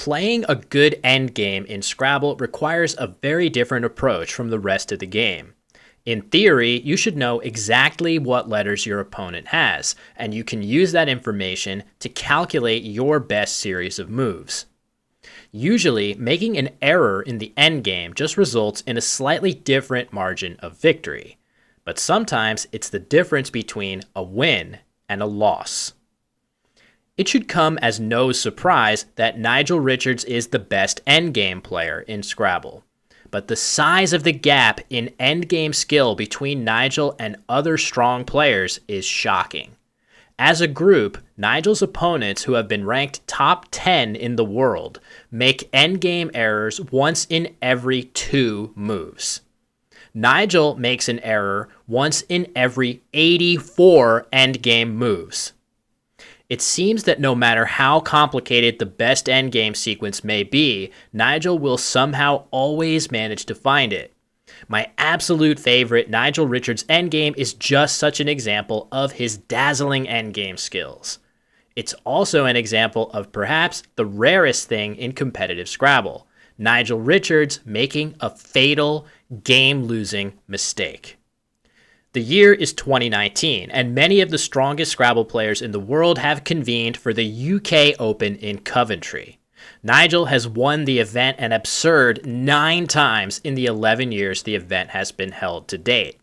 Playing a good endgame in Scrabble requires a very different approach from the rest of the game. In theory, you should know exactly what letters your opponent has, and you can use that information to calculate your best series of moves. Usually, making an error in the endgame just results in a slightly different margin of victory, but sometimes it's the difference between a win and a loss. It should come as no surprise that Nigel Richards is the best endgame player in Scrabble. But the size of the gap in endgame skill between Nigel and other strong players is shocking. As a group, Nigel's opponents, who have been ranked top 10 in the world, make endgame errors once in every 2 moves. Nigel makes an error once in every 84 endgame moves. It seems that no matter how complicated the best endgame sequence may be, Nigel will somehow always manage to find it. My absolute favorite Nigel Richards endgame is just such an example of his dazzling endgame skills. It's also an example of perhaps the rarest thing in competitive Scrabble, Nigel Richards making a fatal, game-losing mistake. The year is 2019, and many of the strongest Scrabble players in the world have convened for the UK Open in Coventry. Nigel has won the event an absurd 9 times in the 11 years the event has been held to date.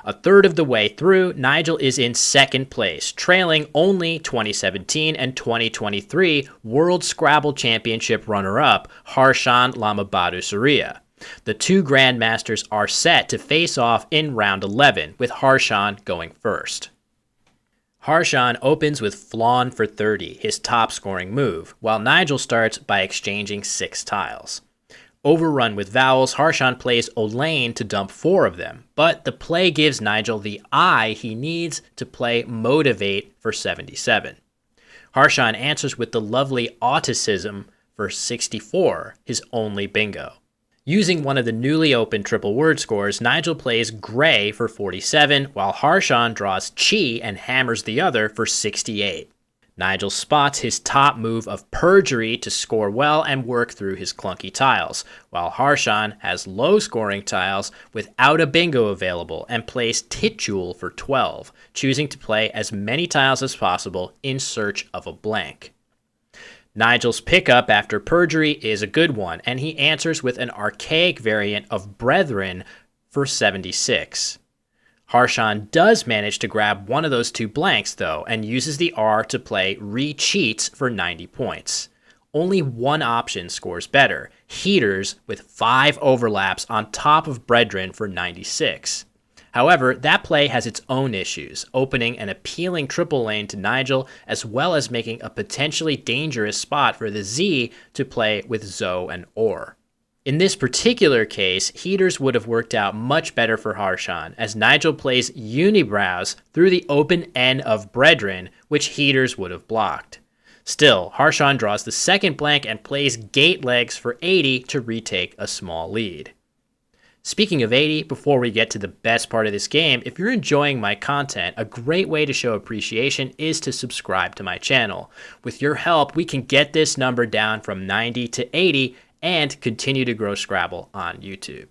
A third of the way through, Nigel is in second place, trailing only 2017 and 2023 World Scrabble Championship runner-up Harshan Lamabadu-Surya. The 2 grandmasters are set to face off in round 11, with Harshan going first. Harshan opens with Flawn for 30, his top scoring move, while Nigel starts by exchanging 6 tiles. Overrun with vowels, Harshan plays Olaine to dump 4 of them, but the play gives Nigel the eye he needs to play Motivate for 77. Harshan answers with the lovely Auticism for 64, his only bingo. Using one of the newly opened triple word scores, Nigel plays Gray for 47, while Harshan draws Chi and hammers the other for 68. Nigel spots his top move of Perjury to score well and work through his clunky tiles, while Harshan has low-scoring tiles without a bingo available and plays Titjule for 12, choosing to play as many tiles as possible in search of a blank. Nigel's pickup after Perjury is a good one, and he answers with an archaic variant of Brethren for 76. Harshan does manage to grab one of those 2 blanks, though, and uses the R to play Re-Cheats for 90 points. Only one option scores better, Heaters with 5 overlaps on top of Brethren for 96. However, that play has its own issues, opening an appealing triple lane to Nigel, as well as making a potentially dangerous spot for the Z to play with Zoe and Or. In this particular case, Heaters would have worked out much better for Harshan, as Nigel plays Unibrows through the open N of Brethren, which Heaters would have blocked. Still, Harshan draws the second blank and plays Gate Legs for 80 to retake a small lead. Speaking of 80, before we get to the best part of this game, if you're enjoying my content, a great way to show appreciation is to subscribe to my channel. With your help, we can get this number down from 90 to 80 and continue to grow Scrabble on YouTube.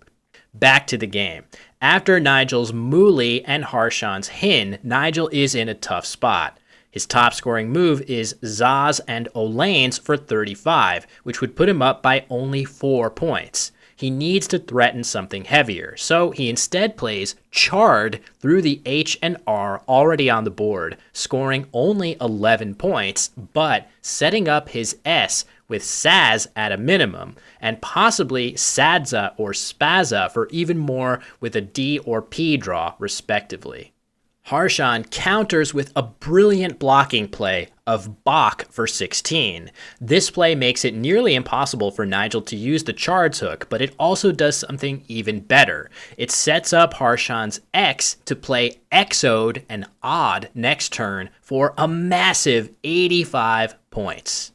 Back to the game. After Nigel's Mooly and Harshan's Hin, Nigel is in a tough spot. His top scoring move is Zaz and Olaine's for 35, which would put him up by only 4 points. He needs to threaten something heavier, so he instead plays Chard through the H and R already on the board, scoring only 11 points, but setting up his S with Saz at a minimum, and possibly Sadza or Spaza for even more with a D or P draw, respectively. Harshan counters with a brilliant blocking play of Bach for 16. This play makes it nearly impossible for Nigel to use the Chards hook, but it also does something even better. It sets up Harshan's X to play Exode and Odd next turn for a massive 85 points.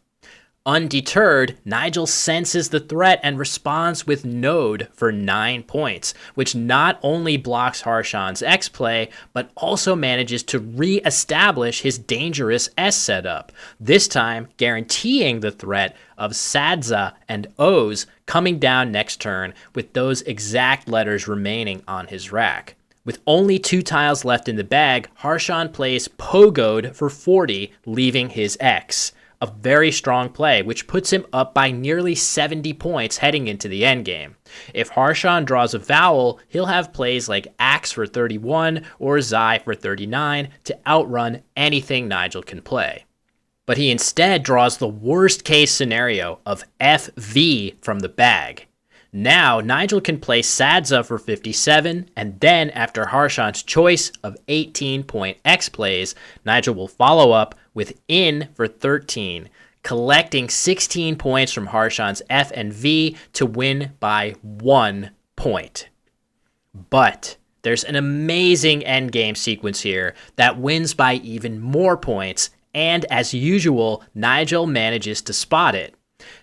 Undeterred, Nigel senses the threat and responds with Node for 9 points, which not only blocks Harshan's X play, but also manages to re-establish his dangerous S setup, this time guaranteeing the threat of Sadza and O's coming down next turn with those exact letters remaining on his rack. With only 2 tiles left in the bag, Harshan plays Pogoed for 40, leaving his X. A very strong play, which puts him up by nearly 70 points heading into the endgame. If Harshan draws a vowel, he'll have plays like Axe for 31 or Zai for 39 to outrun anything Nigel can play. But he instead draws the worst case scenario of FV from the bag. Now, Nigel can play Sadza for 57, and then after Harshan's choice of 18-point X plays, Nigel will follow up with In for 13, collecting 16 points from Harshan's F and V to win by 1 point. But there's an amazing endgame sequence here that wins by even more points, and as usual, Nigel manages to spot it.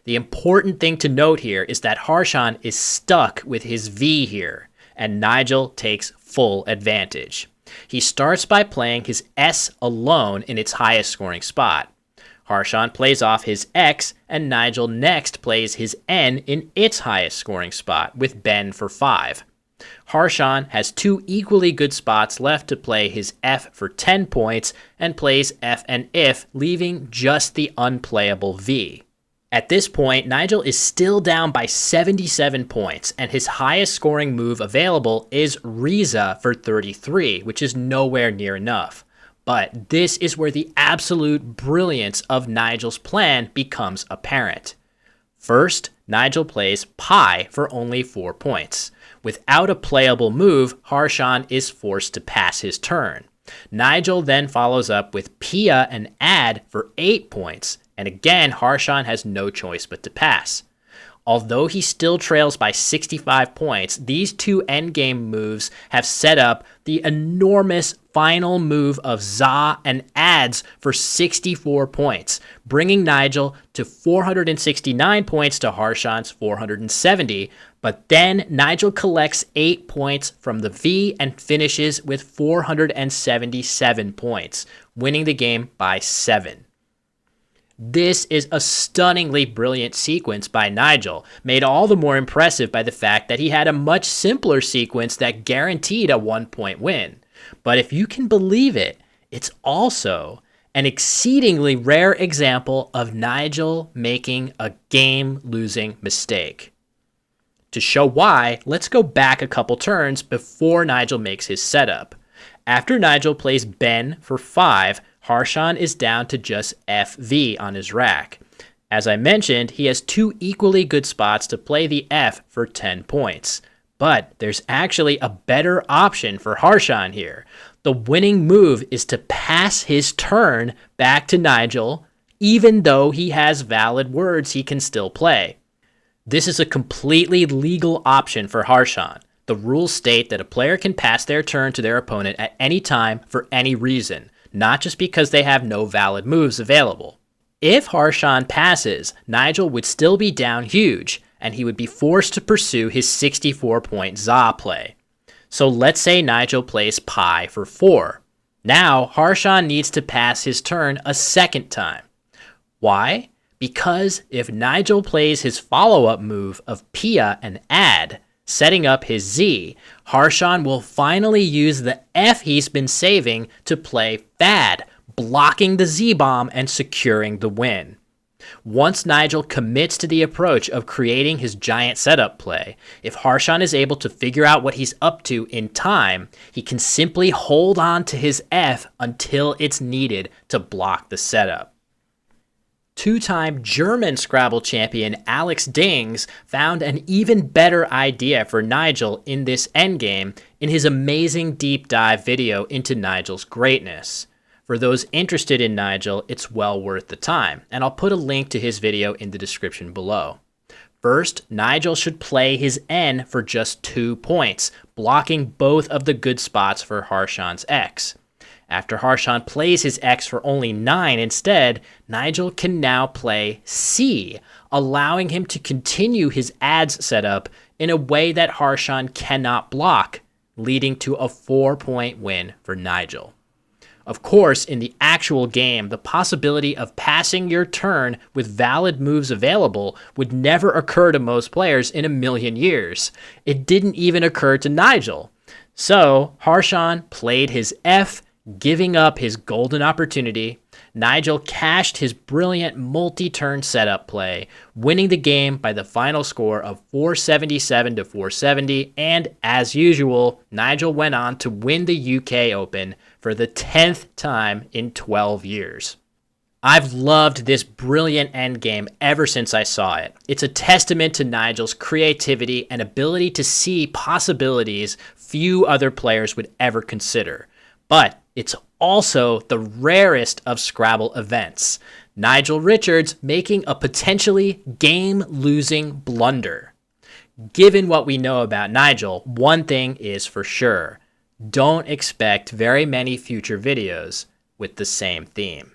The important thing to note here is that Harshan is stuck with his V here, and Nigel takes full advantage. He starts by playing his S alone in its highest scoring spot. Harshan plays off his X, and Nigel next plays his N in its highest scoring spot with Ben for 5. Harshan has 2 equally good spots left to play his F for 10 points and plays F and If, leaving just the unplayable V. At this point, Nigel is still down by 77 points, and his highest scoring move available is Riza for 33, which is nowhere near enough. But this is where the absolute brilliance of Nigel's plan becomes apparent. First, Nigel plays Pi for only 4 points. Without a playable move, Harshan is forced to pass his turn. Nigel then follows up with Pia and Add for 8 points, and again Harshan has no choice but to pass. Although he still trails by 65 points, these 2 endgame moves have set up the enormous final move of Za and Adds for 64 points, bringing Nigel to 469 points to Harshan's 470, but then Nigel collects 8 points from the V and finishes with 477 points, winning the game by 7. This is a stunningly brilliant sequence by Nigel, made all the more impressive by the fact that he had a much simpler sequence that guaranteed a 1-point win. But if you can believe it, it's also an exceedingly rare example of Nigel making a game-losing mistake. To show why, let's go back a couple turns before Nigel makes his setup. After Nigel plays Ben for 5, Harshan is down to just FV on his rack. As I mentioned, he has 2 equally good spots to play the F for 10 points. But there's actually a better option for Harshan here. The winning move is to pass his turn back to Nigel, even though he has valid words he can still play. This is a completely legal option for Harshan. The rules state that a player can pass their turn to their opponent at any time for any reason, not just because they have no valid moves available. If Harshan passes, Nigel would still be down huge, and he would be forced to pursue his 64-point Za play. So let's say Nigel plays Pi for 4. Now, Harshan needs to pass his turn a second time. Why? Because if Nigel plays his follow-up move of Pia and Add, setting up his Z, Harshan will finally use the F he's been saving to play Fad, blocking the Z-bomb and securing the win. Once Nigel commits to the approach of creating his giant setup play, if Harshan is able to figure out what he's up to in time, he can simply hold on to his F until it's needed to block the setup. 2-time German Scrabble champion Alex Dings found an even better idea for Nigel in this endgame in his amazing deep dive video into Nigel's greatness. For those interested in Nigel, it's well worth the time, and I'll put a link to his video in the description below. First, Nigel should play his N for just 2 points, blocking both of the good spots for Harshan's X. After Harshan plays his X for only 9 instead, Nigel can now play C, allowing him to continue his ads setup in a way that Harshan cannot block, leading to a 4-point win for Nigel. Of course, in the actual game, the possibility of passing your turn with valid moves available would never occur to most players in a million years. It didn't even occur to Nigel. So, Harshan played his F, giving up his golden opportunity. Nigel cashed his brilliant multi-turn setup play, winning the game by the final score of 477 to 470, and as usual, Nigel went on to win the UK Open for the 10th time in 12 years. I've loved this brilliant endgame ever since I saw it. It's a testament to Nigel's creativity and ability to see possibilities few other players would ever consider. But it's also the rarest of Scrabble events. Nigel Richards making a potentially game-losing blunder. Given what we know about Nigel, one thing is for sure. Don't expect very many future videos with the same theme.